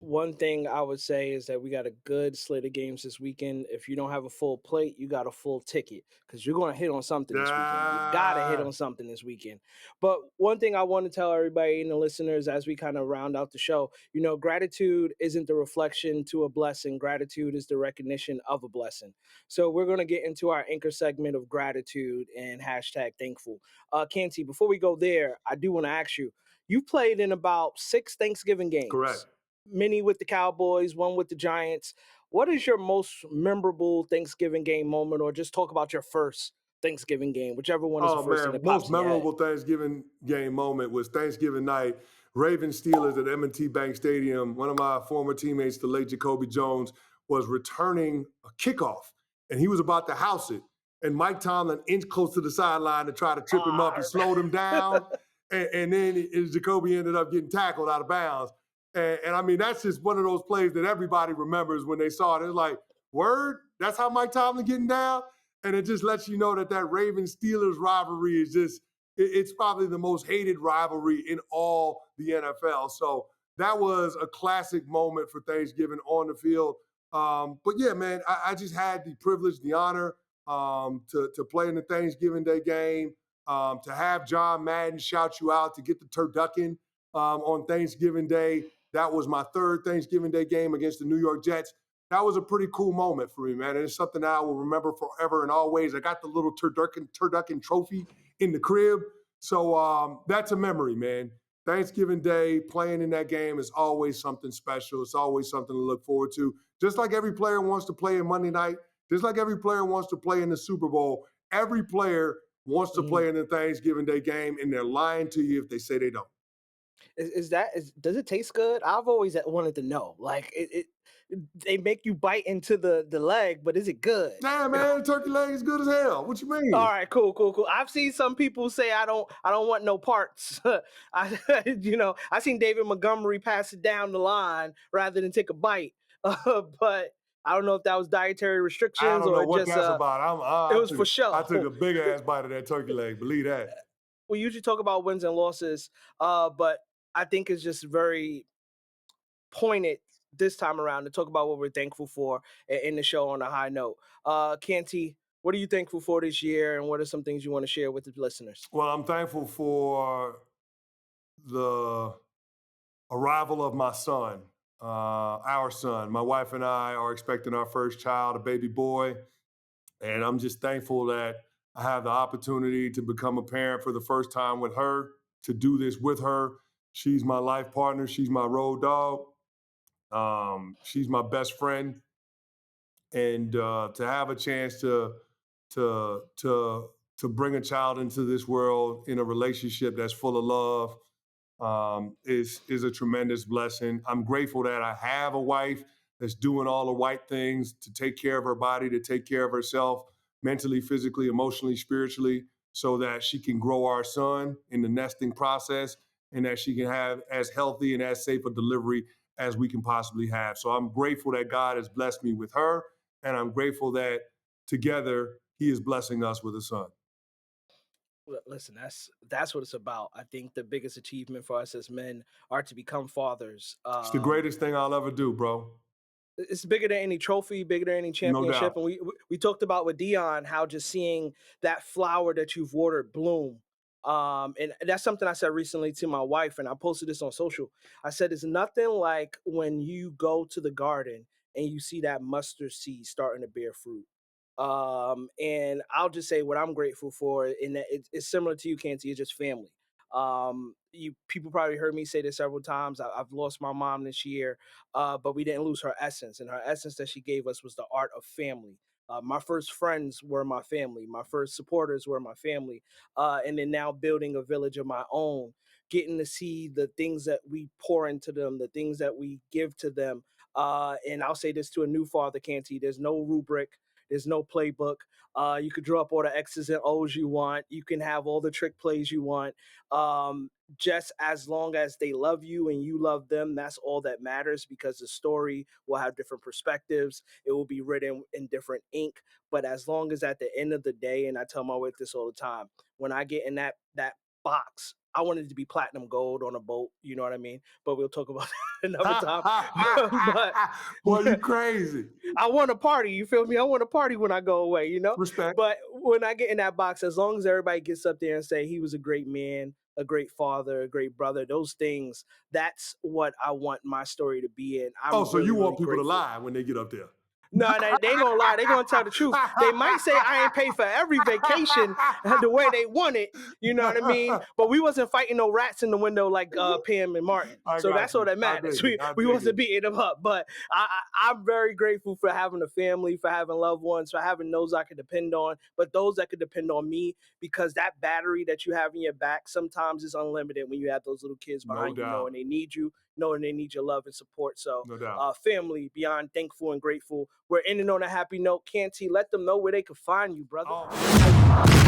One thing I would say is that we got a good slate of games this weekend. If you don't have a full plate, you got a full ticket because you're going to hit on something this weekend. You got to hit Yeah, on something this weekend. But one thing I want to tell everybody and the listeners as we kind of round out the show, gratitude isn't the reflection to a blessing. Gratitude is the recognition of a blessing. So we're going to get into our anchor segment of gratitude and hashtag thankful. Canty, before we go there, I do want to ask you, you've played in about 6 Thanksgiving correct. games, many with the Cowboys, one with the Giants. What is your most memorable Thanksgiving game moment, or just talk about your first Thanksgiving game, whichever one is the Oh first thing man, that most pops in your head? memorable Thanksgiving game moment was Thanksgiving night. Ravens Steelers at M&T Bank Stadium. One of my former teammates, the late Jacoby Jones, was returning a kickoff, and he was about to house it. And Mike Tomlin inched close to the sideline to try to trip him up. He Ah, slowed him down, and then Jacoby ended up getting tackled out of bounds. And I mean, that's just one of those plays that everybody remembers when they saw it. It's like, word, that's how Mike Tomlin getting down. And it just lets you know that that Ravens Steelers rivalry is just, it's probably the most hated rivalry in all the NFL. So that was a classic moment for Thanksgiving on the field. But yeah, man, I just had the privilege, the honor to play in the Thanksgiving Day game, to have John Madden shout you out, to get the Turducken on Thanksgiving Day. That was my third Thanksgiving Day game against the New York Jets. That was a pretty cool moment for me, man. And it's something that I will remember forever and always. I got the little turducken trophy in the crib. So that's a memory, man. Thanksgiving Day, playing in that game is always something special. It's always something to look forward to. Just like every player wants to play in Monday night, just like every player wants to play in the Super Bowl, every player wants to mhm. play in the Thanksgiving Day game, and they're lying to you if they say they don't. Does it taste good? I've always wanted to know. Like they make you bite into the leg, but is it good? Nah, man, turkey leg is good as hell. What you All mean? right, cool, cool, cool. I've seen some people say I don't want no parts. I seen David Montgomery pass it down the line rather than take a bite. But I don't know if that was dietary I restrictions don't know or what just that's about. it was for I show. took a big ass bite of that turkey leg. Believe that. We usually talk about wins and losses, but I think it's just very pointed this time around to talk about what we're thankful for in the show on a high note. Canty, what are you thankful for this year, and what are some things you want to share with the listeners? Well, I'm thankful for the arrival of my son, our son. My wife and I are expecting our first child, a baby boy, and I'm just thankful that I have the opportunity to become a parent for the first time with her, to do this with her. She's my life partner. She's my road dog. She's my best friend, and to have a chance to to to bring a child into this world in a relationship that's full of love is a tremendous blessing. I'm grateful that I have a wife that's doing all the right things to take care of her body, to take care of herself mentally, physically, emotionally, spiritually, so that she can grow our son in the nesting process, and that she can have as healthy and as safe a delivery as we can possibly have. So I'm grateful that God has blessed me with her, and I'm grateful that together He is blessing us with a son. Listen, that's what it's about. I think the biggest achievement for us as men are to become fathers. It's the greatest thing I'll ever do, bro. It's bigger than any trophy, bigger than any No championship. doubt. And we talked about with Dion how just seeing that flower that you've watered bloom. And that's something I said recently to my wife, and I posted this on social. I said it's nothing like when you go to the garden and you see that mustard seed starting to bear fruit. And I'll just say what I'm grateful for, in that it's similar to you, Canty, it's just family. You people probably heard me say this several times. I've lost my mom this year, but we didn't lose her essence. And her essence that she gave us was the art of family. My first friends were my family. My first supporters were my family. And then now building a village of my own, getting to see the things that we pour into them, the things that we give to them. And I'll say this to a new father, Canty: there's no rubric. There's no playbook. You could draw up all the X's and O's you want. You can have all the trick plays you want. Um, just as long as they love you and you love them, that's all that matters, because the story will have different perspectives. It will be written in different ink. But as long as at the end of the day, and I tell my wife this all the time, when I get in that box I wanted to be platinum gold on a boat, you know what I mean? But we'll talk about that another time. but Boy, you crazy. I want to party, you feel me? I want to party when I go away, Respect. But when I get in that box, as long as everybody gets up there and say he was a great man, a great father, a great brother, those things, that's what I want my story to be in. Oh, I'm so really, you really want people to grateful. lie when they get up there? No, they ain't gonna lie. They gonna tell the truth. They might say I ain't paid for every vacation the way they want it. You know what I mean? But we wasn't fighting no rats in the window like Pam and Martin. I So got that's all you. that I matters. dig it. I We dig wasn't it. beating them up. But I'm very grateful for having a family, for having loved ones, for having those I can depend on, but those that could depend on me, because that battery that you have in your back sometimes is unlimited when you have those little kids No behind you doubt. knowing they need you, knowing they need your love and support. So No doubt. family, beyond thankful and grateful. We're ending on a happy note. Canty, let them know where they can find you, brother. Oh.